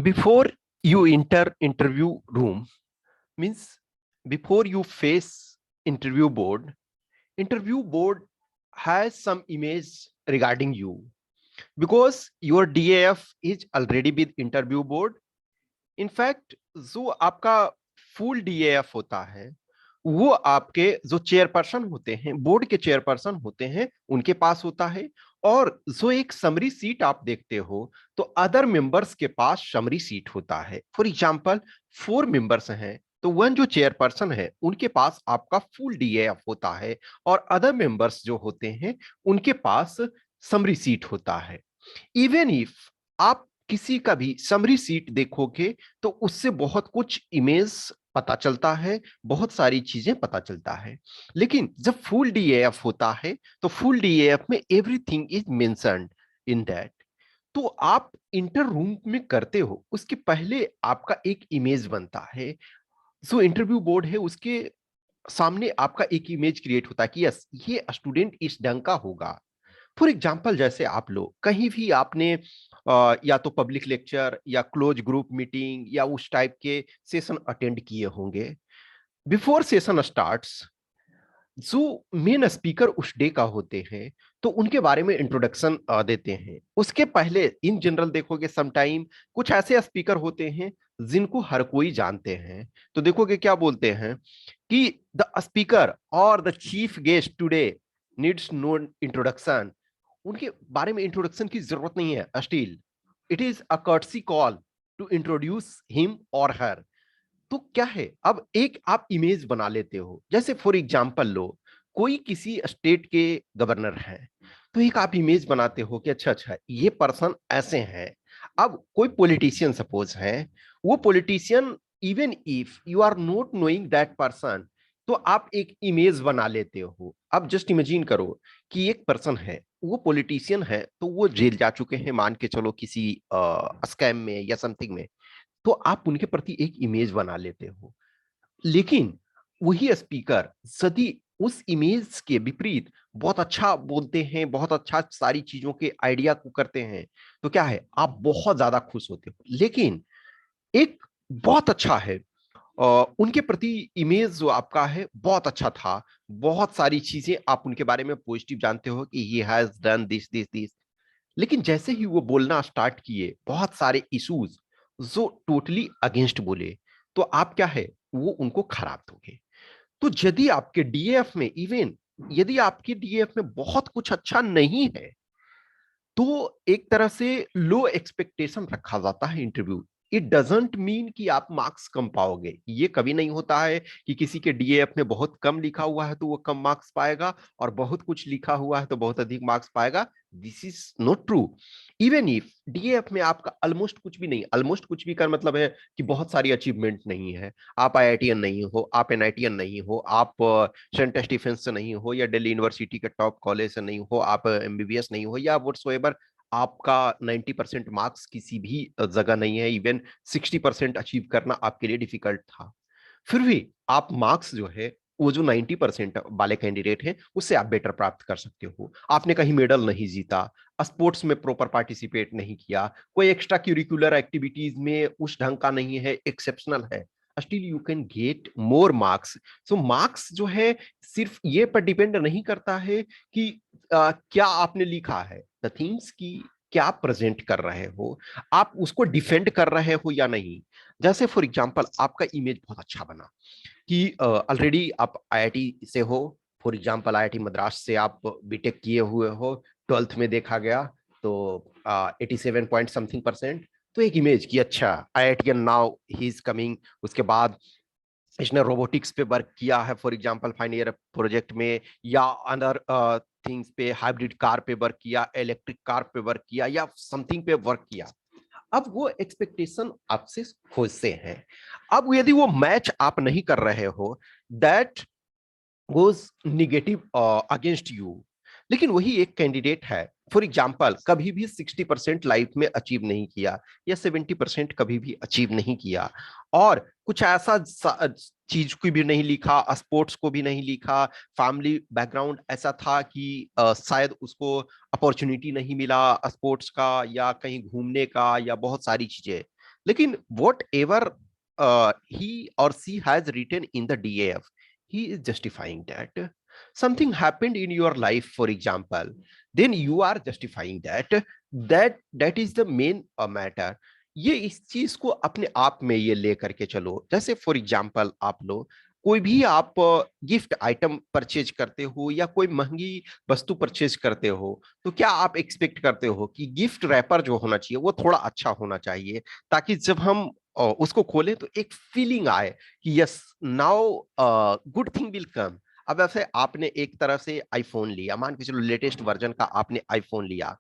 Before you enter interview room, means before you face interview board has some image regarding you, because your DAF is already with interview board. In fact, जो आपका full DAF होता है वो आपके जो chairperson होते हैं, board के चेयरपर्सन होते हैं, उनके पास होता है। और जो एक समरी सीट आप देखते हो, तो अदर मेंबर्स के पास समरी सीट होता है। फॉर एग्जांपल 4 मेंबर्स हैं, तो वन जो चेयरपर्सन है उनके पास आपका फुल DAF होता है, और अदर मेंबर्स जो होते हैं उनके पास समरी सीट होता है। इवन इफ आप किसी का भी समरी सीट देखोगे तो उससे बहुत कुछ इमेज पता चलता है, बहुत सारी चीजें पता चलता है। लेकिन जब फुल DAF होता है तो फुल DAF में everything is mentioned in that. तो आप इंटर रूम में करते हो उसके पहले आपका एक इमेज बनता है। जो इंटरव्यू बोर्ड है उसके सामने आपका एक इमेज क्रिएट होता है कि यस, ये स्टूडेंट इस ढंग का होगा। फॉर एग्जाम्पल, जैसे आप लोग कहीं भी आपने या तो पब्लिक लेक्चर या क्लोज ग्रुप मीटिंग या उस टाइप के सेशन अटेंड किए होंगे। बिफोर सेशन स्टार्ट्स, जो मेन स्पीकर उस डे का होते हैं तो उनके बारे में इंट्रोडक्शन देते हैं। उसके पहले इन जनरल देखोगे समटाइम कुछ ऐसे स्पीकर होते हैं जिनको हर कोई जानते हैं, तो देखोगे क्या बोलते हैं कि द स्पीकर और the chief guest today needs no introduction. उनके बारे में इंट्रोडक्शन की जरूरत नहीं है। Still it is a courtesy call to introduce him और हर। तो क्या है, अब एक आप इमेज बना लेते हो। जैसे फॉर एग्जांपल लो, कोई किसी स्टेट के गवर्नर है, तो एक आप इमेज बनाते हो कि अच्छा अच्छा ये पर्सन ऐसे हैं। अब कोई पॉलिटिशियन सपोज है, वो politician, even if you are not knowing that person, तो आप एक इमेज बना लेते हो। अब जस्ट इमेजिन करो कि एक पर्सन है, वो पॉलिटिशियन है, तो वो जेल जा चुके हैं, मान के चलो किसी स्कैम में या समथिंग में, तो आप उनके प्रति एक इमेज बना लेते हो। लेकिन वही स्पीकर यदि उस इमेज के विपरीत बहुत अच्छा बोलते हैं, बहुत अच्छा सारी चीजों के आइडिया को करते हैं, तो क्या है, आप बहुत ज्यादा खुश होते हो। लेकिन एक बहुत अच्छा है, उनके प्रति इमेज जो आपका है बहुत अच्छा था, बहुत सारी चीजें आप उनके बारे में पॉजिटिव जानते हो कि he has done this this this. लेकिन जैसे ही वो बोलना स्टार्ट किए बहुत सारे इश्यूज जो टोटली अगेंस्ट बोले, तो आप क्या है, वो उनको खराब दोगे। तो यदि आपके DAF में, इवन यदि आपके DAF में बहुत कुछ अच्छा नहीं है, तो एक तरह से लो एक्सपेक्टेशन रखा जाता है इंटरव्यू। इट डजेंट मीन कि आप मार्क्स कम पाओगे। ये कभी नहीं होता है कि किसी के DAF में बहुत कम लिखा हुआ है तो वो कम मार्क्स पाएगा, और बहुत कुछ लिखा हुआ है तो बहुत अधिक मार्क्स पाएगा। This is not true. Even if DAF में आपका ऑलमोस्ट कुछ भी नहीं, ऑलमोस्ट कुछ भी का मतलब है कि बहुत सारी अचीवमेंट नहीं है। आप IITian नहीं हो, आप NITian नहीं हो, आप सेंट स्टीफेंस से नहीं हो, या दिल्ली यूनिवर्सिटी के टॉप कॉलेज से नहीं हो, आप MBBS नहीं हो, या व्हाटसोएवर आपका 90% मार्क्स किसी भी जगह नहीं है, इवन 60% अचीव करना आपके लिए डिफिकल्ट था, फिर भी आप मार्क्स जो है वो जो 90% वाले कैंडिडेट हैं उससे आप बेटर प्राप्त कर सकते हो। आपने कहीं मेडल नहीं जीता, स्पोर्ट्स में प्रॉपर पार्टिसिपेट नहीं किया, कोई एक्स्ट्रा क्यूरिकुलर एक्टिविटीज में उस ढंग का नहीं है, एक्सेप्शनल है, still you can get more marks. So marks जो है सिर्फ ये पर डिपेंड नहीं करता है कि क्या आपने लिखा है, द थिंग्स की क्या प्रेजेंट कर रहे हो, आप उसको डिफेंड कर रहे हो या नहीं। जैसे फॉर एग्जांपल आपका इमेज बहुत अच्छा बना कि ऑलरेडी आप IIT से हो, फॉर एग्जांपल IIT मद्रास से आप बीटेक किए हुए हो, 12th में देखा गया तो 87 पॉइंट समथिंग परसेंट। तो एक इमेज की अच्छा IITian now he is coming. उसके बाद इसने रोबोटिक्स पे वर्क किया है, for example final year project में, या अदर थिंग्स पे, हाइब्रिड कार पे वर्क किया, इलेक्ट्रिक कार पे वर्क किया, या समथिंग पे वर्क किया। अब वो एक्सपेक्टेशन आपसे खोजते हैं। अब यदि वो मैच आप नहीं कर रहे हो, that goes negative against you. लेकिन वही एक कैंडिडेट है, फॉर एग्जाम्पल कभी भी 60% लाइफ में अचीव नहीं किया, या 70% कभी भी अचीव नहीं किया, और कुछ ऐसा चीज को भी नहीं लिखा, स्पोर्ट्स को भी नहीं लिखा, फैमिली बैकग्राउंड ऐसा था कि शायद उसको अपॉर्चुनिटी नहीं मिला स्पोर्ट्स का या कहीं घूमने का या बहुत सारी चीजें। लेकिन what ever he or she has written in the DAF, he is justifying that. Something happened in your life, for example, then you are justifying that is the main matter. ये इस चीज को अपने आप में ये ले करके चलो। जैसे फॉर एग्जाम्पल आप लो, कोई भी आप गिफ्ट आइटम परचेज करते हो या कोई महंगी वस्तु परचेज करते हो, तो क्या आप एक्सपेक्ट करते हो कि गिफ्ट रैपर जो होना चाहिए वो थोड़ा अच्छा होना चाहिए, ताकि जब हम उसको खोलें तो एक फीलिंग आए कि yes, now good thing will come. अब ऐसे आपने एक तरह से आईफोन लिया, मान के चलो लेटेस्ट वर्जन का आपने आईफोन लिया,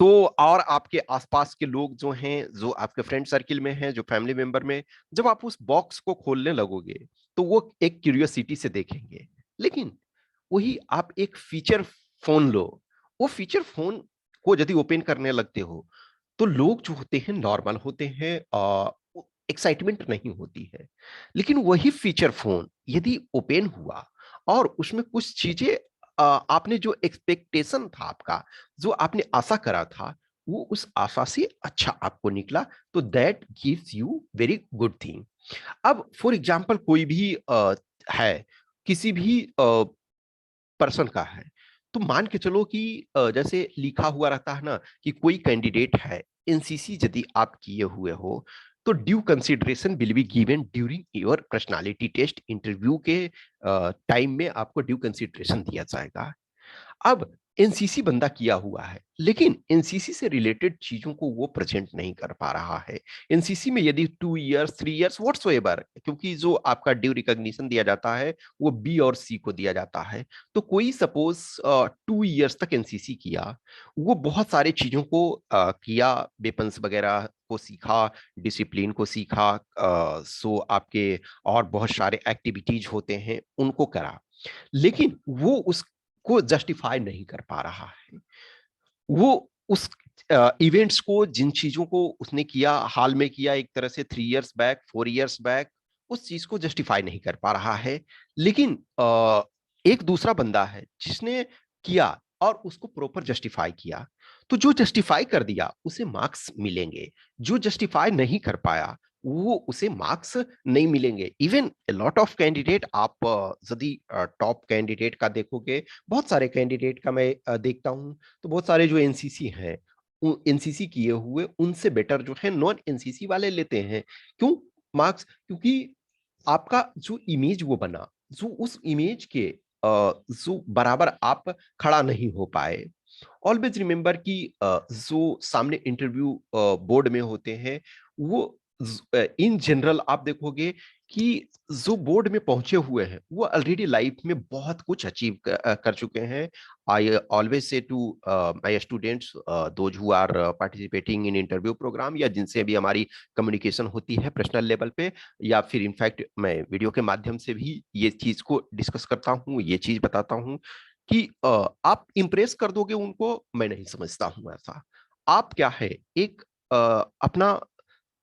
तो और आपके आसपास के लोग जो हैं, जो आपके फ्रेंड सर्किल में हैं, जो फैमिली मेंबर में, जब आप उस बॉक्स को खोलने लगोगे तो वो एक क्यूरियोसिटी से देखेंगे। लेकिन वही आप एक फीचर फोन लो, वो फीचर फोन को यदि ओपन करने लगते हो तो लोग जो होते हैं नॉर्मल होते हैं, एक्साइटमेंट नहीं होती है। लेकिन वही फीचर फोन यदि ओपन हुआ और उसमें कुछ चीजें, आपने जो एक्सपेक्टेशन था आपका, जो आपने आशा करा था, वो उस आशा से अच्छा आपको निकला, तो that gives you very good thing. अब फॉर एग्जाम्पल कोई भी है, किसी भी पर्सन का है, तो मान के चलो कि जैसे लिखा हुआ रहता है ना कि कोई कैंडिडेट है, एनसीसी यदि आप किए हुए हो तो due consideration will be given during your personality test. Interview के टाइम में आपको ड्यू कंसिडरेशन दिया जाएगा। अब एनसीसी बंदा किया हुआ है, लेकिन एनसीसी से रिलेटेड चीजों को वो प्रेजेंट नहीं कर पा रहा है। एनसीसी में यदि 2 इयर्स 3 इयर्स व्हाटसोएवर, क्योंकि जो आपका ड्यू रिकॉग्निशन दिया जाता है वो बी और सी को दिया जाता है, तो कोई सपोज 2 इयर्स तक एनसीसी किया, वो बहुत सारे चीजों को किया, वेपन्स वगैरह को सीखा, डिसिप्लिन को सीखा, सो आपके और बहुत सारे एक्टिविटीज होते हैं उनको करा, लेकिन वो उसको जस्टिफाई नहीं कर पा रहा है। वो उस इवेंट्स को, जिन चीजों को उसने किया, हाल में किया, एक तरह से 3 इयर्स बैक 4 इयर्स बैक, उस चीज को जस्टिफाई नहीं कर पा रहा है। लेकिन एक दूसरा बंदा है जिसने किया और उसको प्रॉपर जस्टिफाई किया, तो जो जस्टिफाई कर दिया उसे मार्क्स मिलेंगे, जो जस्टिफाई नहीं कर पाया वो उसे मार्क्स नहीं मिलेंगे। इवन लॉट ऑफ कैंडिडेट, आप यदि टॉप कैंडिडेट का देखोगे, बहुत सारे कैंडिडेट का मैं देखता हूं, तो बहुत सारे जो एनसीसी हैं, एनसीसी किए हुए उनसे बेटर जो है नॉन एनसीसी वाले लेते हैं। क्यों मार्क्स? क्योंकि आपका जो इमेज वो बना, जो उस इमेज के जो बराबर आप खड़ा नहीं हो पाए। ऑलवेज रिमेंबर कि जो सामने इंटरव्यू बोर्ड में होते हैं, वो इन जनरल आप देखोगे कि जो बोर्ड में पहुंचे हुए हैं वो ऑलरेडी लाइफ में बहुत कुछ अचीव कर चुके हैं। I always say to my students, those who are participating in interview program, या जिनसे भी हमारी कम्युनिकेशन होती है पर्सनल लेवल पे, या फिर इनफैक्ट मैं वीडियो के माध्यम से भी ये चीज को डिस्कस करता हूँ, ये चीज बताता हूँ कि आप इंप्रेस कर दोगे उनको, मैं नहीं समझता हूं ऐसा। आप क्या है, एक अपना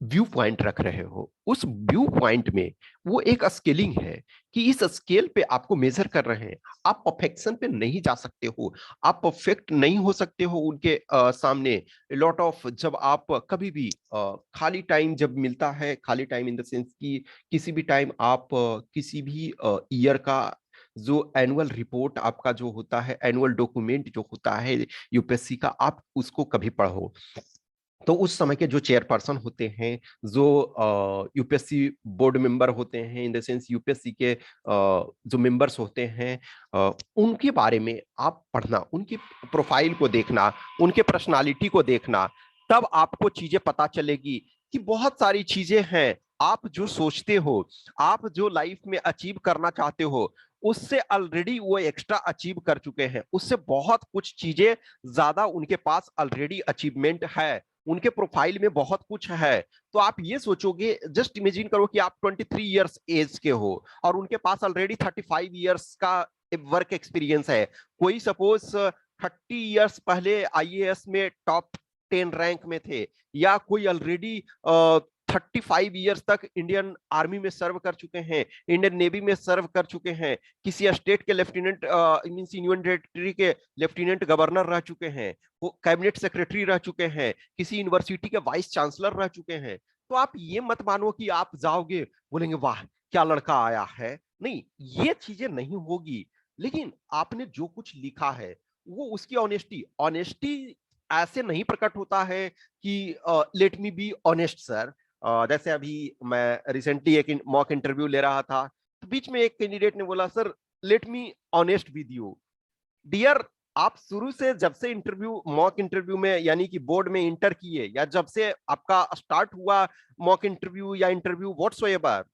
व्यू पॉइंट रख रहे हो, उस व्यू पॉइंट में वो एक स्केलिंग है कि इस स्केल पे आपको मेजर कर रहे हैं। आप परफेक्शन पे नहीं जा सकते हो, आप परफेक्ट नहीं हो सकते हो उनके सामने। लॉट ऑफ, जब आप कभी भी खाली टाइम जब मिलता है, खाली टाइम इन द सेंस कि किसी भी टाइम आप किसी भी ईयर का जो एनुअल रिपोर्ट आपका जो होता है, एनुअल डॉक्यूमेंट जो होता है यूपीएससी का, आप उसको कभी पढ़ो, तो उस समय के जो चेयरपर्सन होते हैं, जो यूपीएससी बोर्ड मेंबर होते हैं, इन द सेंस यूपीएससी के जो मेंबर्स होते हैं, उनके बारे में आप पढ़ना, उनकी प्रोफाइल को देखना, उनके पर्सनालिटी को देखना, तब आपको चीजें पता चलेगी कि बहुत सारी चीजें हैं। आप जो सोचते हो, आप जो लाइफ में अचीव करना चाहते हो, उससे ऑलरेडी वो एक्स्ट्रा अचीव कर चुके हैं, उससे बहुत कुछ चीजें ज्यादा उनके पास ऑलरेडी अचीवमेंट है, उनके प्रोफाइल में बहुत कुछ है। तो आप ये सोचोगे, जस्ट इमेजिन करो कि आप 23 इयर्स एज के हो और उनके पास ऑलरेडी 35 इयर्स का वर्क एक्सपीरियंस है। कोई सपोज 30 इयर्स पहले आईएएस में टॉप 10 रैंक में थे, या कोई ऑलरेडी 35 इयर्स तक इंडियन आर्मी में सर्व कर चुके हैं, इंडियन नेवी में सर्व कर चुके हैं, किसी स्टेट के लेफ्टिनेंट मींस यूनियन टेरिटरी के लेफ्टिनेंट गवर्नर रह चुके हैं, वो कैबिनेट सेक्रेटरी रह चुके हैं, किसी यूनिवर्सिटी के वाइस चांसलर रह चुके हैं। तो आप ये मत मानो कि आप जाओगे बोलेंगे वाह क्या लड़का आया है, नहीं ये चीजें नहीं होगी। लेकिन आपने जो कुछ लिखा है वो उसकी ऑनेस्टी ऑनेस्टी ऐसे नहीं प्रकट होता है कि let me be honest sir. जैसे अभी मैं रिसेंटली एक मॉक इंटरव्यू ले रहा था, तो बीच में एक कैंडिडेट ने बोला sir let me honest with you. Dear, आप शुरू से जब से इंटरव्यू मॉक इंटरव्यू में यानी कि बोर्ड में इंटर किए या जब से आपका स्टार्ट हुआ मॉक इंटरव्यू या इंटरव्यू व्हाटसोएवर,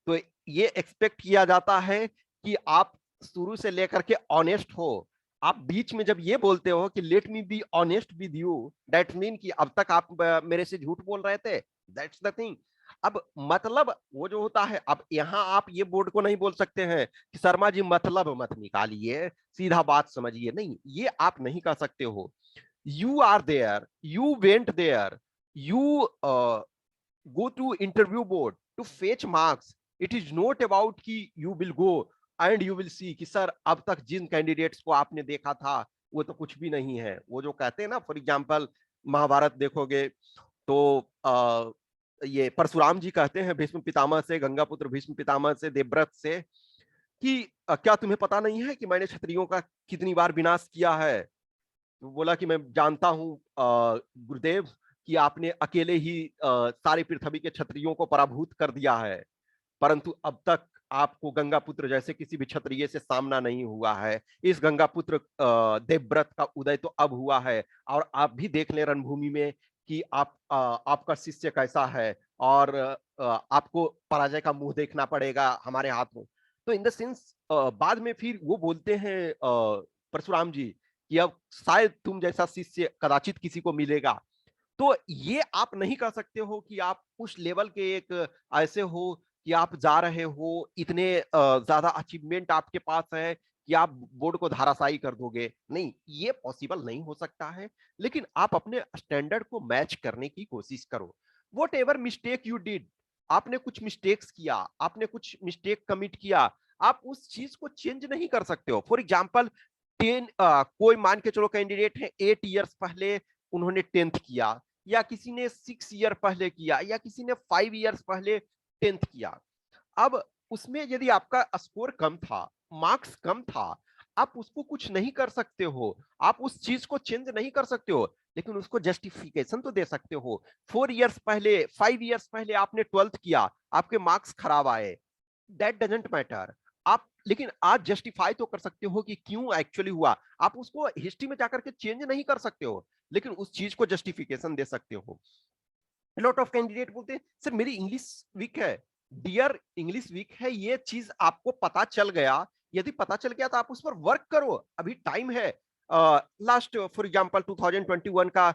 तो ये एक्सपेक्ट किया जाता है कि आप शुरू से लेकर के ऑनेस्ट हो। आप बीच में जब ये बोलते हो कि let me be honest with you, that mean कि अब तक आप मेरे से झूठ बोल रहे थे, दैट्स द थिंग। अब मतलब वो जो होता है, अब यहाँ आप ये बोर्ड को नहीं बोल सकते हैं कि शर्मा जी मतलब मत निकालिए, सीधा बात समझिए, नहीं ये आप नहीं कर सकते हो। You are there, you went there, you go to interview board to fetch marks. It is not about कि you will go and you will see कि सर अब तक जिन कैंडिडेट्स को आपने देखा था वो तो कुछ भी नहीं है। वो जो कहते हैं ना, फॉर एग्जांपल महाभारत देखोगे तो ये परशुराम जी कहते हैं भीष्म पितामह से, गंगापुत्र भीष्म पितामह से, देवव्रत से कि क्या तुम्हें पता नहीं है कि मैंने क्षत्रियों का कितनी बार विनाश किया है? तो बोला कि मैं जानता हूं गुरुदेव कि आपने अकेले ही सारे पृथ्वी के क्षत्रियों को पराभूत कर दिया है, परंतु अब तक आपको गंगापुत्र जैसे किसी भी क्षत्रिय से सामना नहीं हुआ है। इस गंगापुत्र देवव्रत का उदय तो अब हुआ है, और आप भी देख लें रणभूमि में कि आपका शिष्य कैसा है, और आपको पराजय का मुंह देखना पड़ेगा हमारे हाथों। तो इन द सेंस बाद में फिर वो बोलते हैं परशुराम जी कि अब शायद तुम जैसा शिष्य कदाचित किसी को मिलेगा। तो ये आप नहीं कर सकते हो कि आप उस लेवल के एक ऐसे हो कि आप जा रहे हो, इतने ज्यादा अचीवमेंट आपके पास है कि आप बोर्ड को धाराशायी कर दोगे, नहीं ये पॉसिबल नहीं हो सकता है। लेकिन आप अपने स्टैंडर्ड को मैच करने की कोशिश करो। What ever mistake you did, आपने कुछ मिस्टेक्स किया, आपने कुछ मिस्टेक कमिट किया, आप उस चीज को चेंज नहीं कर सकते हो। फॉर एग्जाम्पल कोई मान के चलो कैंडिडेट है 8 ईयर्स पहले उन्होंने 10th किया, या किसी ने 6 ईयर पहले किया, या किसी ने 5 ईयर्स पहले 10th किया। अब उसमें यदि आपका स्कोर कम था, मार्क्स कम था, आप उसको कुछ नहीं कर सकते हो, आप उस चीज को चेंज नहीं कर सकते हो, लेकिन उसको जस्टिफिकेशन तो दे सकते हो। 4 ईयर्स पहले, 5 ईयर्स पहले आपने 12th किया, आपके मार्क्स खराब आए, दैट डजेंट मैटर। आप लेकिन आज जस्टिफाई तो कर सकते हो कि क्यों एक्चुअली हुआ। आप उसको हिस्ट्री में जाकर के चेंज नहीं कर सकते हो, लेकिन उस चीज को जस्टिफिकेशन दे सकते हो। लॉट ऑफ कैंडिडेट बोलते हैं सर मेरी इंग्लिश वीक है। डियर, इंग्लिश वीक है ये चीज आपको पता चल गया, यदि पता चल गया तो आप उस पर वर्क करो, अभी टाइम है। लास्ट फॉर एग्जांपल 2021 का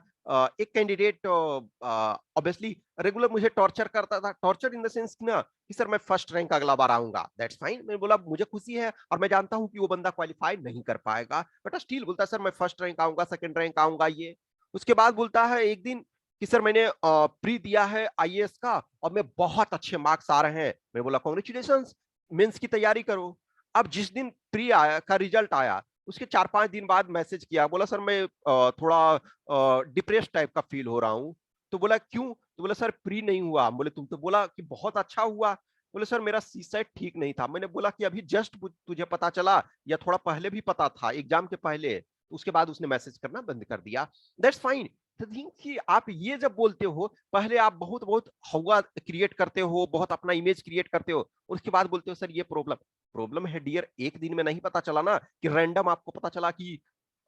एक कैंडिडेट ऑब्वियसली रेगुलर मुझे टॉर्चर करता था, टॉर्चर इन द सेंस ना कि सर मैं फर्स्ट रैंक अगला बार आऊंगा, दैट्स फाइन। मैंने बोला मुझे खुशी है और मैं जानता हूं कि वो बंदा क्वालिफाई नहीं कर पाएगा, बट स्टिल बोलता सर मैं फर्स्ट रैंक आऊंगा, सेकंड रैंक आऊंगा ये। उसके बाद बोलता है एक दिन कि सर मैंने प्री दिया है आईएएस का और मैं बहुत अच्छे मार्क्स आ रहे हैं। मैं बोला कांग्रेचुलेशंस, मेंस की तैयारी करो। अब जिस दिन प्री आया का रिजल्ट आया, उसके 4-5 दिन बाद मैसेज किया, बोला सर मैं थोड़ा डिप्रेस टाइप का फील हो रहा हूँ। तो बोला क्यों? तो बोला सर प्री नहीं हुआ। बोले तुम तो बोला कि बहुत अच्छा हुआ। बोले सर मेरा सी सेट ठीक नहीं था। मैंने बोला कि अभी जस्ट तुझे पता चला या थोड़ा पहले भी पता था, एग्जाम के पहले? उसके बाद उसने मैसेज करना बंद कर दिया, दैट्स फाइन। तो थिंक कि आप ये जब बोलते हो, पहले आप बहुत बहुत हवा क्रिएट करते हो, बहुत अपना इमेज क्रिएट करते हो, उसके बाद बोलते हो सर ये प्रॉब्लम प्रॉब्लम है। डियर, एक दिन में नहीं पता चला ना कि रैंडम आपको पता चला कि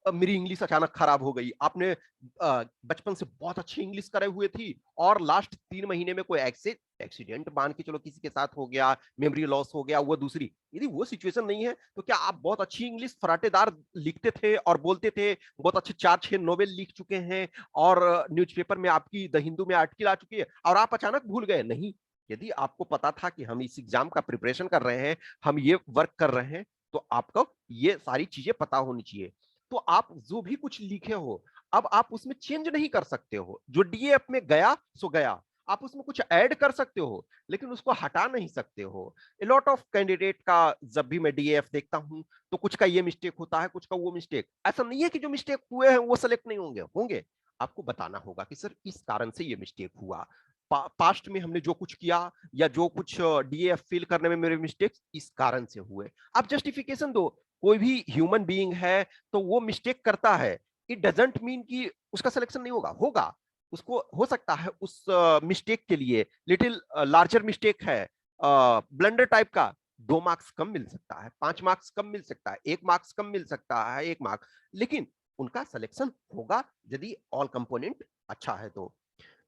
मेरी इंग्लिश अचानक खराब हो गई। आपने बचपन से बहुत अच्छी इंग्लिश करे हुए थी और लास्ट 3 महीने में कोई एक्सीडेंट मान के चलो किसी के साथ हो गया, मेमोरी लॉस हो गया, वो दूसरी। यदि वो सिचुएशन नहीं है तो क्या आप बहुत अच्छी इंग्लिश फराटेदार लिखते थे और बोलते थे, बहुत अच्छे 4-6 नोवेल लिख चुके हैं और न्यूज़पेपर में आपकी द हिंदू में आर्टिकल आ चुकी है और आप अचानक भूल गए? नहीं। यदि आपको पता था कि हम इस एग्जाम का प्रिपरेशन कर रहे हैं, हम ये वर्क कर रहे हैं, तो आपको ये सारी चीजें पता होनी चाहिए। तो आप जो भी कुछ लिखे हो, अब आप उसमें चेंज नहीं कर सकते हो। जो डीएफ में गया सो गया, आप उसमें कुछ ऐड कर सकते हो लेकिन उसको हटा नहीं सकते हो। ए लॉट ऑफ कैंडिडेट का जब भी मैं डीएफ देखता हूं तो कुछ का ये मिस्टेक होता है, कुछ का वो मिस्टेक। ऐसा नहीं है कि जो मिस्टेक हुए हैं वो सेलेक्ट नहीं होंगे, होंगे। आपको बताना होगा कि सर इस कारण से ये मिस्टेक हुआ। पास्ट में हमने जो कुछ किया या जो कुछ डीएफ फिल करने में मेरे मिस्टेक्स इस कारण से हुए। आप जस्टिफिकेशन दो। कोई भी ह्यूमन बीइंग है तो वो मिस्टेक करता है। इट डजंट मीन कि उसका सिलेक्शन नहीं होगा, होगा। उसको हो सकता है उस मिस्टेक के लिए लिटिल लार्जर मिस्टेक है, ब्लंडर टाइप का, 2 मार्क्स कम मिल सकता है, 5 मार्क्स कम मिल सकता है, 1 मार्क्स कम मिल सकता है, 1 मार्क, लेकिन उनका सिलेक्शन होगा यदि ऑल कंपोनेंट अच्छा है तो।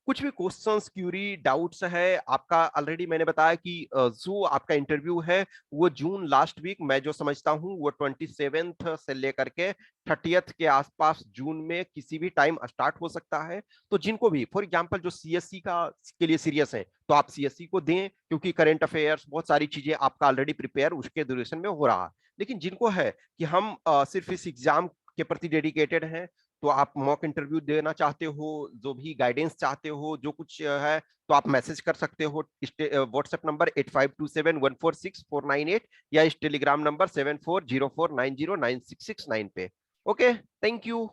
कुछ भी क्वेश्चंस, क्यूरी, डाउट्स है आपका, ऑलरेडी मैंने बताया कि जो आपका इंटरव्यू है वो जून लास्ट वीक, मैं जो समझता हूं वो 27th से लेकर के 30th के आसपास जून में किसी भी टाइम स्टार्ट हो सकता है। तो जिनको भी फॉर एग्जांपल जो सीएससी का के लिए सीरियस है तो आप सीएससी को दें, क्योंकि करंट अफेयर्स बहुत सारी चीजें आपका ऑलरेडी प्रिपेयर उसके ड्यूरेशन में हो रहा है। लेकिन जिनको है कि हम सिर्फ इस एग्जाम के प्रति डेडिकेटेड हैं, तो आप मॉक इंटरव्यू देना चाहते हो, जो भी गाइडेंस चाहते हो, जो कुछ है, तो आप मैसेज कर सकते हो व्हाट्सएप नंबर 8527146498 या इस टेलीग्राम नंबर 7404909669 पे। Okay, thank you.